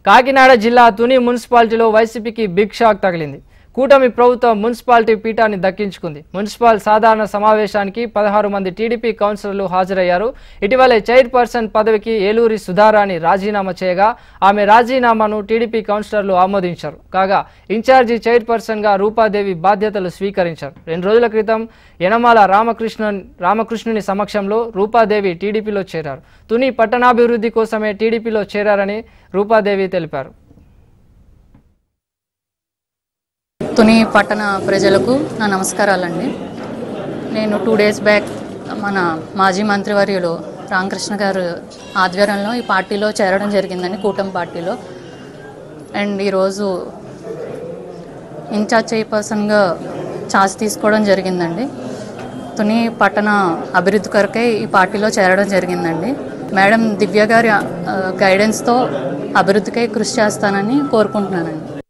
కాకినాడ జిల్లా తుని మున్సిపాలిటీలో వైసీపీకి బిగ్ షాక్ తగిలింది. కూటమి ప్రభుత్వం మున్సిపాలిటీ పీఠాన్ని దక్కించుకుంది. మున్సిపల్ సాధారణ సమావేశానికి 16 మంది టీడీపీ కౌన్సిలర్లు హాజరయ్యారు. ఇటీవలే చైర్పర్సన్ పదవికి ఏలూరి సుధారాణి రాజీనామా చేయగా ఆమె రాజీనామాను టీడీపీ కౌన్సిలర్లు ఆమోదించారు. కాగా ఇన్ఛార్జి చైర్పర్సన్గా రూపాదేవి బాధ్యతలు స్వీకరించారు. 2 రోజుల క్రితం యనమాల రామకృష్ణుని సమక్షంలో రూపాదేవి టీడీపీలో చేరారు. తుని పట్టణాభివృద్ధి కోసమే టీడీపీలో చేరారని రూపాదేవి తెలిపారు. తుని పట్టణ ప్రజలకు నా నమస్కారాలండి. నేను 2 డేస్ బ్యాక్ మన మాజీ మంత్రివర్యులు రామకృష్ణ గారు ఆధ్వర్యంలో ఈ పార్టీలో చేరడం జరిగిందండి, కూటమి పార్టీలో. అండ్ ఈరోజు ఇన్ఛార్జ్ చైర్పర్సన్గా ఛార్జ్ తీసుకోవడం జరిగిందండి. తుని పట్టణ అభివృద్ధి కొరకే ఈ పార్టీలో చేరడం జరిగిందండి. మేడం దివ్య గారి గైడెన్స్తో అభివృద్ధికై కృషి చేస్తానని కోరుకుంటున్నానండి.